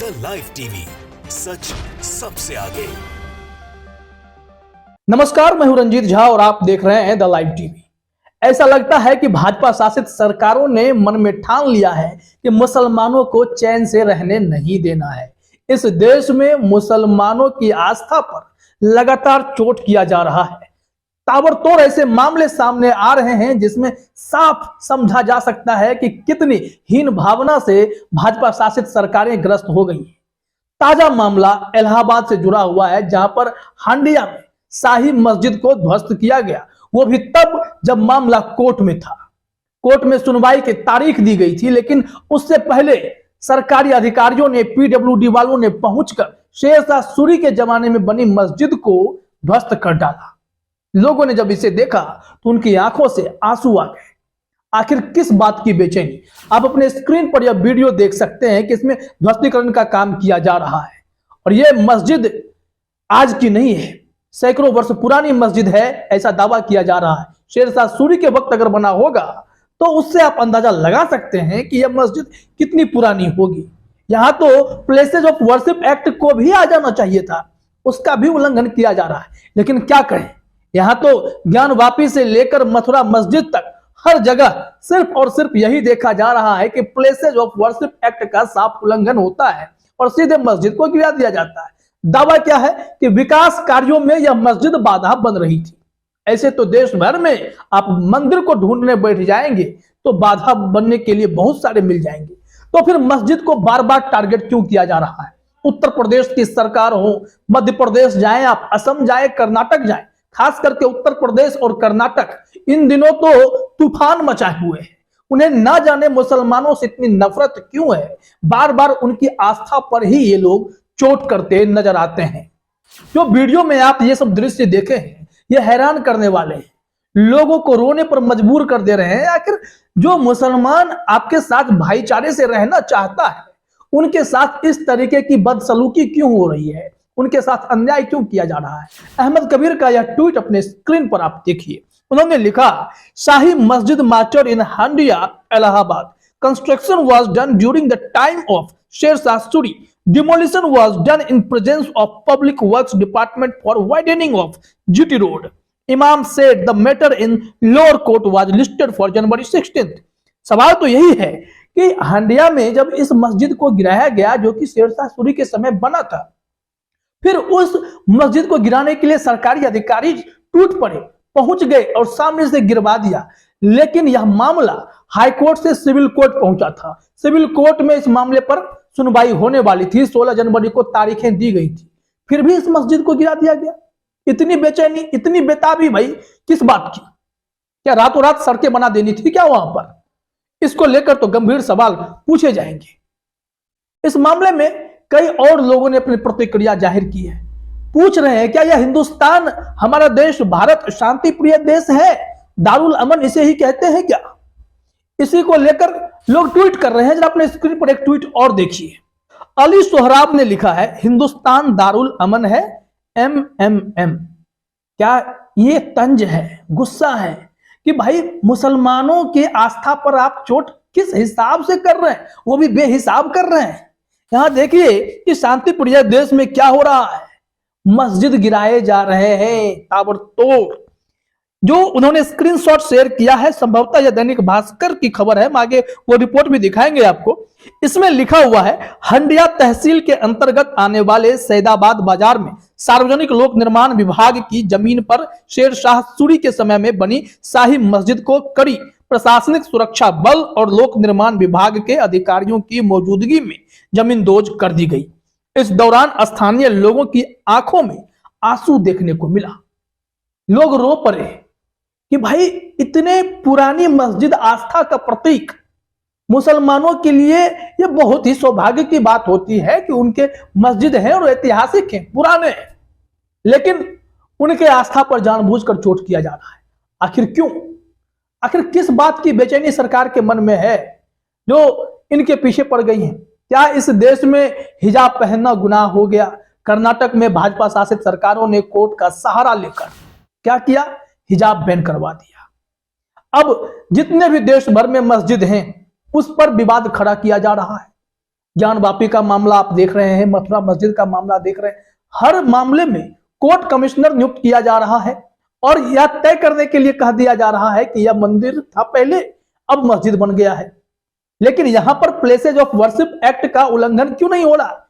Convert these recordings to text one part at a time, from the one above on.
The live TV, सच सबसे आगे। नमस्कार, मैं हूं रंजीत झा और आप देख रहे हैं द लाइव टीवी। ऐसा लगता है कि भाजपा शासित सरकारों ने मन में ठान लिया है कि मुसलमानों को चैन से रहने नहीं देना है। इस देश में मुसलमानों की आस्था पर लगातार चोट किया जा रहा है। ताबड़तोड़ ऐसे मामले सामने आ रहे हैं जिसमें साफ समझा जा सकता है कि कितनी हीन भावना से भाजपा शासित सरकारें ग्रस्त हो गई हैं। ताजा मामला इलाहाबाद से जुड़ा हुआ है, जहां पर हांडिया में शाही मस्जिद को ध्वस्त किया गया, वो भी तब जब मामला कोर्ट में था। कोर्ट में सुनवाई की तारीख दी गई थी, लेकिन उससे पहले सरकारी अधिकारियों ने, पीडब्ल्यूडी वालों ने पहुंचकर शेरशाह सूरी के जमाने में बनी मस्जिद को ध्वस्त कर डाला। लोगों ने जब इसे देखा तो उनकी आंखों से आंसू आ गए। आखिर किस बात की बेचैनी? आप अपने स्क्रीन पर यह वीडियो देख सकते हैं कि इसमें ध्वस्तीकरण का काम किया जा रहा है। और यह मस्जिद आज की नहीं है, सैकड़ों वर्ष पुरानी मस्जिद है, ऐसा दावा किया जा रहा है। शेरशाह सूरी के वक्त अगर बना होगा तो उससे आप अंदाजा लगा सकते हैं कि यह मस्जिद कितनी पुरानी होगी। यहां तो प्लेसेज ऑफ वर्शिप एक्ट को भी आ जाना चाहिए था, उसका भी उल्लंघन किया जा रहा है। लेकिन क्या करें, यहां तो ज्ञानवापी से लेकर मथुरा मस्जिद तक हर जगह सिर्फ और सिर्फ यही देखा जा रहा है कि प्लेसेज ऑफ वर्शिप एक्ट का साफ उल्लंघन होता है और सीधे मस्जिद को गिरा दिया जाता है। दावा क्या है कि विकास कार्यों में यह मस्जिद बाधा बन रही थी। ऐसे तो देश भर में आप मंदिर को ढूंढने बैठ जाएंगे तो बाधा बनने के लिए बहुत सारे मिल जाएंगे। तो फिर मस्जिद को बार बार टारगेट क्यों किया जा रहा है? उत्तर प्रदेश की सरकार हो, मध्य प्रदेश जाएं आप, असम जाएं, कर्नाटक जाएं, खास करके उत्तर प्रदेश और कर्नाटक इन दिनों तो तूफान मचाए हुए हैं। उन्हें ना जाने मुसलमानों से इतनी नफरत क्यों है, बार बार उनकी आस्था पर ही ये लोग चोट करते नजर आते हैं। जो वीडियो में आप ये सब दृश्य देखे हैं, ये हैरान करने वाले हैं, लोगों को रोने पर मजबूर कर दे रहे हैं। आखिर जो मुसलमान आपके साथ भाईचारे से रहना चाहता है, उनके साथ इस तरीके की बदसलूकी क्यों हो रही है, उनके साथ अन्याय क्यों किया जा रहा है? अहमद कबीर का यह ट्वीट अपने स्क्रीन पर आप देखिए। उन्होंने लिखा, शाही मस्जिद मार्चर in Handia, Allahabad. Construction was done during the time of Shershah Suri. Demolition was done in presence of Public Works Department for widening of GT Road. Imam said the matter in lower court was listed for January 16th. सवाल तो यही है कि हांडिया में जब इस मस्जिद को गिराया गया, जो कि शेरशाह सूरी के समय बना था, फिर उस मस्जिद को गिराने के लिए सरकारी अधिकारी टूट पड़े, पहुंच गए और सामने से गिरवा दिया। लेकिन यह मामला हाईकोर्ट से सिविल कोर्ट पहुंचा था। सिविल कोर्ट में इस मामले पर सुनवाई होने वाली थी, 16 जनवरी को तारीखें दी गई थी, फिर भी इस मस्जिद को गिरा दिया गया। इतनी बेचैनी, इतनी बेताबी भाई किस बात की? क्या रातों रात सड़कें बना देनी थी क्या वहां पर? इसको लेकर तो गंभीर सवाल पूछे जाएंगे। इस मामले में कई और लोगों ने अपनी प्रतिक्रिया जाहिर की है। पूछ रहे हैं, क्या यह हिंदुस्तान, हमारा देश भारत शांति प्रिय देश है? दारुल अमन इसे ही कहते हैं क्या? इसी को लेकर लोग ट्वीट कर रहे हैं। जरा अपने स्क्रीन पर एक ट्वीट और देखिए। अली सोहराब ने लिखा है, हिंदुस्तान दारुल अमन है, MMM। क्या ये तंज है, गुस्सा है कि भाई मुसलमानों के आस्था पर आप चोट किस हिसाब से कर रहे हैं, वो भी बेहिसाब कर रहे हैं। यहां देखिए कि शांति प्रिय देश में क्या हो रहा है, मस्जिद गिराए जा रहे हैं ताबड़तोड़। जो उन्होंने स्क्रीनशॉट शेयर किया है, संभवतः यह दैनिक भास्कर की खबर है, आगे वो रिपोर्ट भी दिखाएंगे आपको। इसमें लिखा हुआ है, हंडिया तहसील के अंतर्गत आने वाले सैदाबाद बाजार में सार्वजनिक लोक निर्माण विभाग की जमीन पर शेरशाह सूरी के समय में बनी शाही मस्जिद को कड़ी प्रशासनिक सुरक्षा बल और लोक निर्माण विभाग के अधिकारियों की मौजूदगी में जमींदोज कर दी गई। इस दौरान स्थानीय लोगों की आंखों में आंसू देखने को मिला। लोग रो पड़े कि भाई इतने पुरानी मस्जिद, आस्था का प्रतीक, मुसलमानों के लिए यह बहुत ही सौभाग्य की बात होती है कि उनके मस्जिद हैं और ऐतिहासिक हैं, पुराने हैं, लेकिन उनके आस्था पर जानबूझकर चोट किया जा रहा है। आखिर क्यों? आखिर किस बात की बेचैनी सरकार के मन में है जो इनके पीछे पड़ गई है? क्या इस देश में हिजाब पहनना गुनाह हो गया? कर्नाटक में भाजपा शासित सरकारों ने कोर्ट का सहारा लेकर क्या किया? हिजाब बैन करवा दिया। अब जितने भी देश भर में मस्जिद हैं, उस पर विवाद खड़ा किया जा रहा है। ज्ञान वापी का मामला आप देख रहे हैं, मथुरा मस्जिद का मामला देख रहे हैं। हर मामले में कोर्ट कमिश्नर नियुक्त किया जा रहा है और यह तय करने के लिए कह दिया जा रहा है कि यह मंदिर था पहले, अब मस्जिद बन गया है। लेकिन यहां पर प्लेसेज ऑफ वर्शिप एक्ट का उल्लंघन क्यों नहीं हो रहा?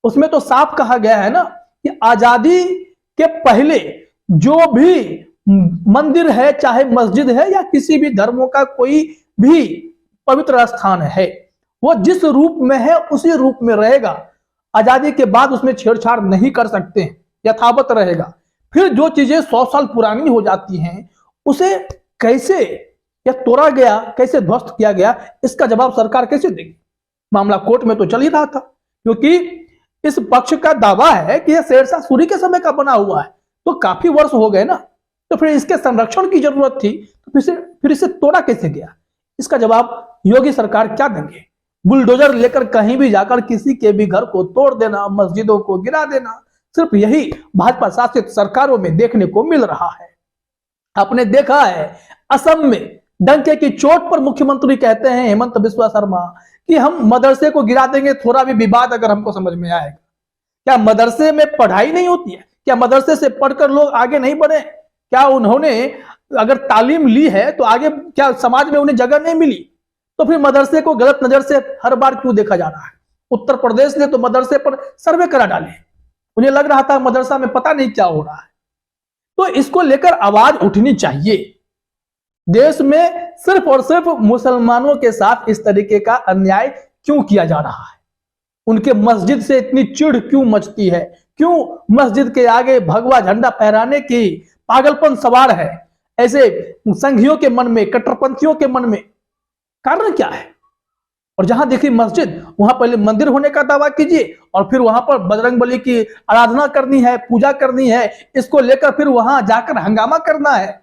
उसमें तो साफ कहा गया है ना कि आजादी के पहले जो भी मंदिर है, चाहे मस्जिद है या किसी भी धर्मों का कोई भी पवित्र स्थान है, वो जिस रूप में है उसी रूप में रहेगा। आजादी के बाद उसमें छेड़छाड़ नहीं कर सकते हैं, यथावत रहेगा। फिर जो चीजें 100 साल पुरानी हो जाती हैं उसे कैसे या तोड़ा गया, कैसे ध्वस्त किया गया, इसका जवाब सरकार कैसे देगी? मामला कोर्ट में तो चल ही रहा था, क्योंकि इस पक्ष का दावा है कि यह शेरशाह सूरी के समय का बना हुआ है, तो काफी वर्ष हो गए ना, तो फिर इसके संरक्षण की जरूरत थी, तो फिर इसे तोड़ा कैसे गया? इसका जवाब योगी सरकार क्या देंगे? बुलडोजर लेकर कहीं भी जाकर किसी के भी घर को तोड़ देना, मस्जिदों को गिरा देना, सिर्फ यही भाजपा शासित सरकारों में देखने को मिल रहा है। आपने देखा है असम में डंके की चोट पर मुख्यमंत्री कहते हैं हेमंत बिस्वा शर्मा कि हम मदरसे को गिरा देंगे, थोड़ा भी विवाद अगर हमको समझ में आएगा। क्या मदरसे में पढ़ाई नहीं होती है? क्या मदरसे से पढ़कर लोग आगे नहीं बढ़े? क्या उन्होंने अगर तालीम ली है तो आगे क्या समाज में उन्हें जगह नहीं मिली? तो फिर मदरसे को गलत नजर से हर बार क्यों देखा जा रहा है? उत्तर प्रदेश ने तो मदरसे पर सर्वे करा डाले, उन्हें लग रहा था मदरसा में पता नहीं क्या हो रहा है। तो इसको लेकर आवाज उठनी चाहिए। देश में सिर्फ और सिर्फ मुसलमानों के साथ इस तरीके का अन्याय क्यों किया जा रहा है? उनके मस्जिद से इतनी चिढ़ क्यों मचती है? क्यों मस्जिद के आगे भगवा झंडा फहराने की पागलपन सवार है ऐसे संघियों के मन में, कट्टरपंथियों के मन में? कारण क्या है? और जहां देखिए मस्जिद, वहां पहले मंदिर होने का दावा कीजिए और फिर वहां पर बजरंगबली की आराधना करनी है, पूजा करनी है, इसको लेकर फिर वहां जाकर हंगामा करना है।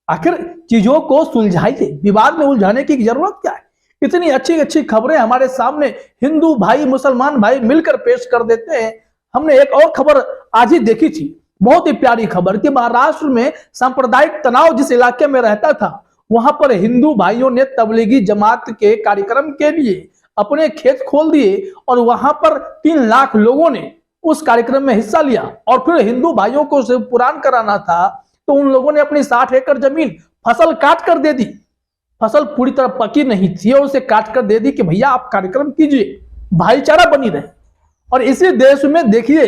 आखिर चीजों को सुलझाइए, विवाद में उलझाने की जरूरत क्या है? इतनी अच्छी अच्छी खबरें हमारे सामने हिंदू भाई मुसलमान भाई मिलकर पेश कर देते हैं। हमने एक और खबर आज ही देखी थी, बहुत ही प्यारी खबर, कि महाराष्ट्र में सांप्रदायिक तनाव जिस इलाके में रहता था, वहां पर हिंदू भाइयों ने तबलीगी जमात के कार्यक्रम के लिए अपने खेत खोल दिए और वहां पर 3 लाख लोगों ने उस कार्यक्रम में हिस्सा लिया। और फिर हिंदू भाइयों को पुराण कराना था तो उन लोगों ने अपनी 60 एकड़ जमीन फसल काट कर दे दी। फसल पूरी तरह पकी नहीं थी और उसे काट कर दे दी कि भैया आप कार्यक्रम कीजिए, भाईचारा बनी रहे। और इसी देश में देखिए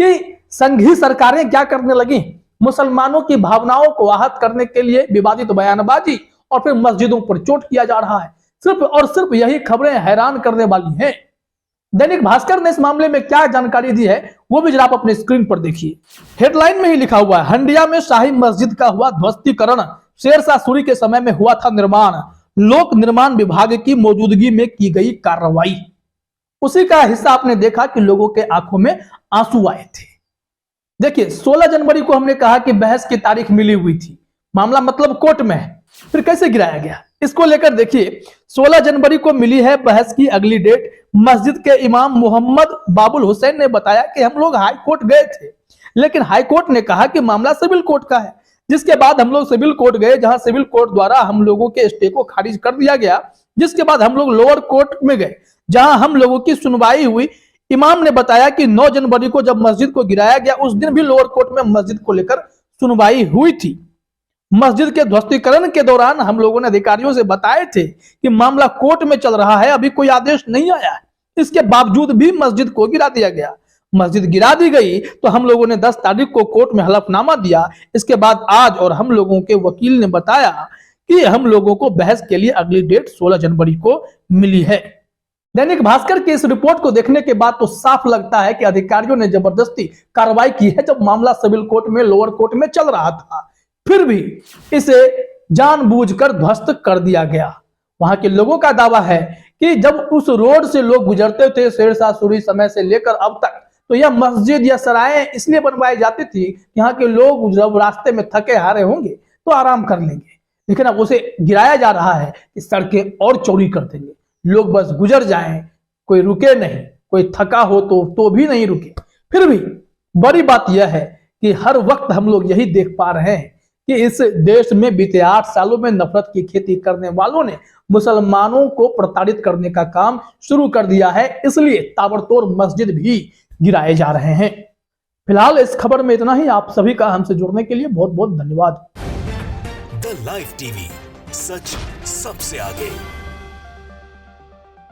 कि संघी सरकारें क्या करने लगी, मुसलमानों की भावनाओं को आहत करने के लिए विवादित बयानबाजी और फिर मस्जिदों पर चोट किया जा रहा है। सिर्फ और सिर्फ यही खबरें हैरान करने वाली हैं। दैनिक भास्कर ने इस मामले में क्या जानकारी दी है वो भी जरा आप अपने स्क्रीन पर देखिए। हेडलाइन में ही लिखा हुआ है, हंडिया में शाही मस्जिद का हुआ ध्वस्तीकरण, शेरशाह सूरी के समय में हुआ था निर्माण, लोक निर्माण विभाग की मौजूदगी में की गई कार्रवाई। उसी का हिस्सा आपने देखा कि लोगों के आंखों में आंसू आए थे। देखिए 16 जनवरी को हमने कहा कि बहस की तारीख मिली हुई थी, मामला मतलब कोर्ट में है, फिर कैसे गिराया गया इसको लेकर देखिए 16 जनवरी को मिली है बहस की अगली डेट। मस्जिद के इमाम मोहम्मद बाबुल हुसैन ने बताया कि हम लोग हाई कोर्ट गए थे, लेकिन हाई कोर्ट ने कहा कि मामला सिविल कोर्ट का है। जिसके बाद हम लोग सिविल कोर्ट गए, जहां सिविल कोर्ट द्वारा हम लोगों के स्टे को खारिज कर दिया गया। जिसके बाद हम लोग लोअर कोर्ट में गए, जहां हम लोगों की सुनवाई हुई। इमाम ने बताया कि 9 जनवरी को जब मस्जिद को गिराया गया, उस दिन भी लोअर कोर्ट में मस्जिद को लेकर सुनवाई हुई थी। मस्जिद के ध्वस्तीकरण के दौरान हम लोगों ने अधिकारियों से बताए थे कि मामला कोर्ट में चल रहा है, अभी कोई आदेश नहीं आया है। इसके बावजूद भी मस्जिद को गिरा दिया गया। मस्जिद गिरा दी गई तो हम लोगों ने 10 तारीख को कोर्ट में हलफनामा दिया। इसके बाद आज और हम लोगों के वकील ने बताया कि हम लोगों को बहस के लिए अगली डेट 16 जनवरी को मिली है। दैनिक भास्कर की इस रिपोर्ट को देखने के बाद तो साफ लगता है कि अधिकारियों ने जबरदस्ती कार्रवाई की है, जब मामला सिविल कोर्ट में लोअर कोर्ट में चल रहा था, फिर भी इसे जानबूझकर ध्वस्त कर दिया गया। वहां के लोगों का दावा है कि जब उस रोड से लोग गुजरते थे शेरशाह सूरी समय से लेकर अब तक, तो यह मस्जिद या सराय इसलिए बनवाई जाती थी कि यहाँ के लोग जब रास्ते में थके हारे होंगे तो आराम कर लेंगे। लेकिन अब उसे गिराया जा रहा है कि सड़कें और चौड़ी कर देंगे, लोग बस गुजर जाएं, कोई रुके नहीं, कोई थका हो तो भी नहीं रुके। फिर भी बड़ी बात यह है कि हर वक्त हम लोग यही देख पा रहे हैं कि इस देश में बीते 8 सालों में नफरत की खेती करने वालों ने मुसलमानों को प्रताड़ित करने का काम शुरू कर दिया है, इसलिए ताबड़तोड़ मस्जिद भी गिराए जा रहे हैं। फिलहाल इस खबर में इतना ही। आप सभी का हमसे जुड़ने के लिए बहुत बहुत धन्यवाद। द लाइव टीवी, सच सबसे आगे।